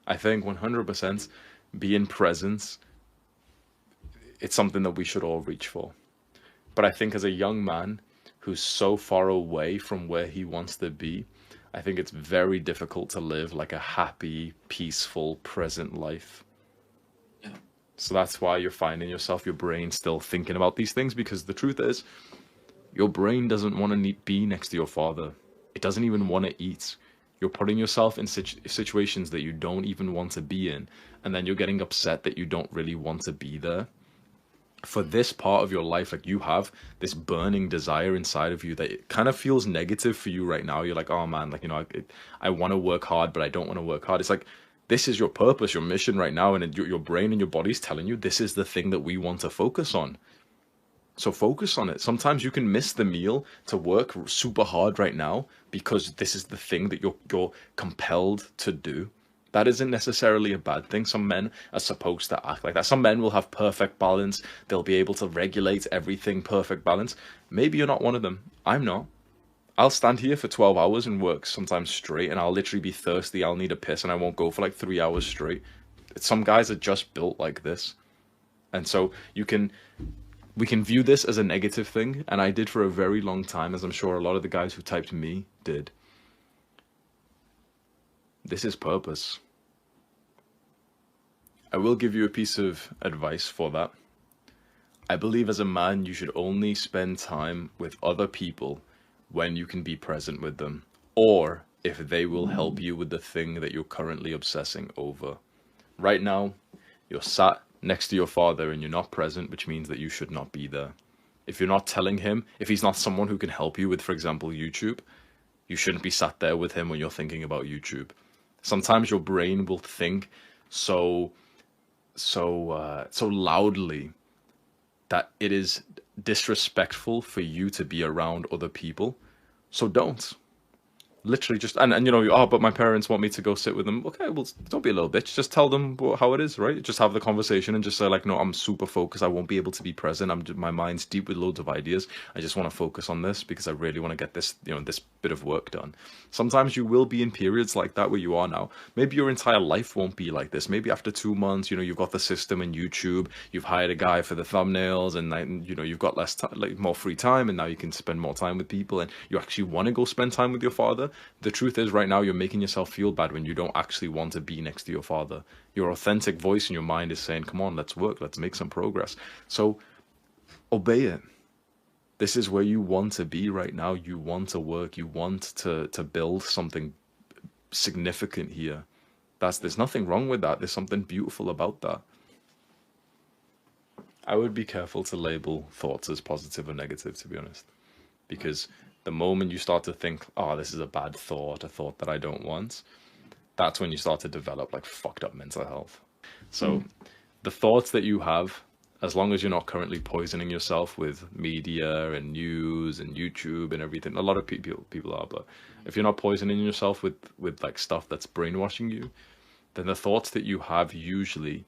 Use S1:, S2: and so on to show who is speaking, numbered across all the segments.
S1: I think 100% being present, it's something that we should all reach for. But I think as a young man who's so far away from where he wants to be, I think it's very difficult to live like a happy, peaceful, present life.
S2: Yeah.
S1: So that's why you're finding yourself, your brain still thinking about these things, because the truth is, your brain doesn't want to be next to your father. It doesn't even want to eat. You're putting yourself in situations that you don't even want to be in, and then you're getting upset that you don't really want to be there. For this part of your life, like you have this burning desire inside of you that it kind of feels negative for you right now. You're like, oh man, like, I want to work hard, but I don't want to work hard. It's like, this is your purpose, your mission right now, and your brain and your body's telling you this is the thing that we want to focus on. So focus on it. Sometimes you can miss the meal to work super hard right now because this is the thing that you're compelled to do. That isn't necessarily a bad thing. Some men are supposed to act like that. Some men will have perfect balance. They'll be able to regulate everything, perfect balance. Maybe you're not one of them. I'm not. I'll stand here for 12 hours and work sometimes straight, and I'll literally be thirsty. I'll need a piss, and I won't go for like 3 hours straight. Some guys are just built like this. And so we can view this as a negative thing, and I did for a very long time, as I'm sure a lot of the guys who typed me did. This is purpose. I will give you a piece of advice for that. I believe as a man, you should only spend time with other people when you can be present with them, or if they will help you with the thing that you're currently obsessing over. Right now, you're sat next to your father and you're not present, which means that you should not be there. If you're not telling him, if he's not someone who can help you with, for example, YouTube, you shouldn't be sat there with him when you're thinking about YouTube. Sometimes your brain will think so loudly that it is disrespectful for you to be around other people. So don't. Literally just, and oh, but my parents want me to go sit with them. Okay, well, don't be a little bitch. Just tell them how it is, right? Just have the conversation and just say like, no, I'm super focused. I won't be able to be present. My mind's deep with loads of ideas. I just want to focus on this because I really want to get this, this bit of work done. Sometimes you will be in periods like that where you are now. Maybe your entire life won't be like this. Maybe after 2 months, you've got the system in YouTube. You've hired a guy for the thumbnails, and then, you've got less time, like more free time, and now you can spend more time with people, and you actually want to go spend time with your father. The truth is right now you're making yourself feel bad when you don't actually want to be next to your father. Your authentic voice in your mind is saying, come on, let's work, let's make some progress. So obey it. This is where you want to be right now. You want to work, you want to build something significant here. There's nothing wrong with that. There's something beautiful about that. I would be careful to label thoughts as positive or negative, to be honest, because the moment you start to think, oh, this is a bad thought, a thought that I don't want, that's when you start to develop like fucked up mental health. So the thoughts that you have, as long as you're not currently poisoning yourself with media and news and YouTube and everything, a lot of people are, but if you're not poisoning yourself with like stuff that's brainwashing you, then the thoughts that you have usually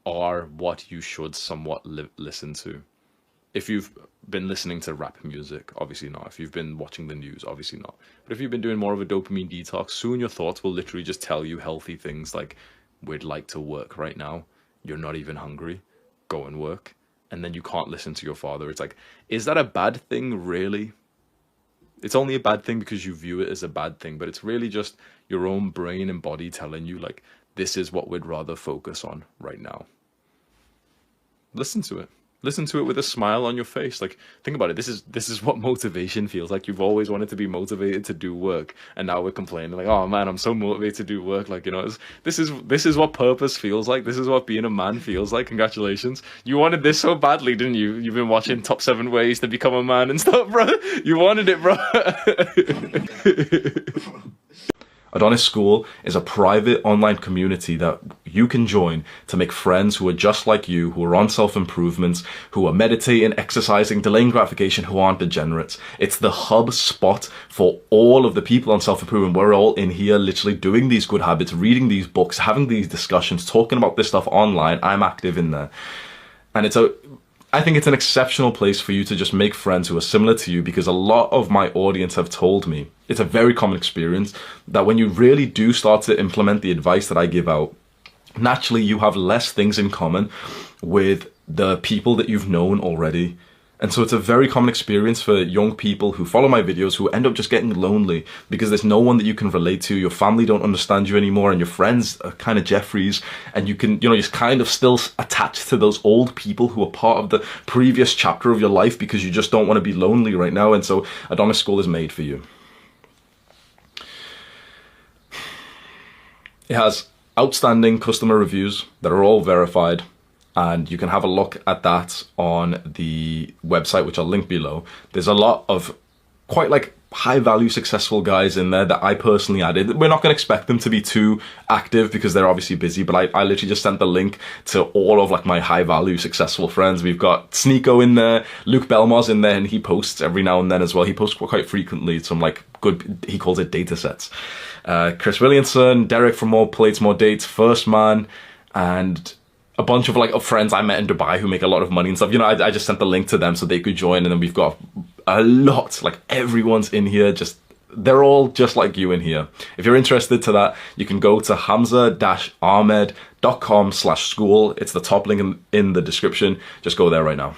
S1: are what you should somewhat listen to. If you've been listening to rap music, obviously not. If you've been watching the news, obviously not. But if you've been doing more of a dopamine detox, soon your thoughts will literally just tell you healthy things like, we'd like to work right now. You're not even hungry. Go and work. And then you can't listen to your father. It's like, is that a bad thing, really? It's only a bad thing because you view it as a bad thing, but it's really just your own brain and body telling you, like, this is what we'd rather focus on right now. Listen to it. Listen to it with a smile on your face. Like, think about it. This is what motivation feels like. You've always wanted to be motivated to do work, and now we're complaining like, oh man, I'm so motivated to do work. Like, this is what purpose feels like. This is what being a man feels like. Congratulations. You wanted this so badly, didn't you? You've been watching Top 7 Ways to Become a Man and stuff, bro. You wanted it, bro. Adonis School is a private online community that you can join to make friends who are just like you, who are on self-improvements, who are meditating, exercising, delaying gratification, who aren't degenerates. It's the hub spot for all of the people on self-improvement. We're all in here literally doing these good habits, reading these books, having these discussions, talking about this stuff online. I'm active in there. And I think it's an exceptional place for you to just make friends who are similar to you, because a lot of my audience have told me
S2: it's a very common experience that when you really do start to implement the advice that I give out, naturally you have less things in common with the people that you've known already. And so it's a very common experience for young people who follow my videos who end up just getting lonely because there's no one that you can relate to. Your family don't understand you anymore, and your friends are kind of Jeffries, and you can, you're kind of still attached to those old people who are part of the previous chapter of your life because you just don't want to be lonely right now. And so Adonis School is made for you. It has outstanding customer reviews that are all verified, and you can have a look at that on the website, which I'll link below. There's a lot of quite like high value successful guys in there that I personally added. We're not going to expect them to be too active because they're obviously busy, but I literally just sent the link to all of like my high value successful friends. We've got Sneeko in there, Luke Belmar's in there, and he posts every now and then as well. He posts quite frequently some like good, he calls it data sets. Chris Williamson, Derek from More Plates, More Dates, First Man, and a bunch of like friends I met in Dubai who make a lot of money and stuff. I just sent the link to them so they could join, and then we've got a lot, like everyone's in here, they're all just like you in here. If you're interested to that, you can go to hamza-ahmed.com/school. It's the top link in the description. Just go there right now.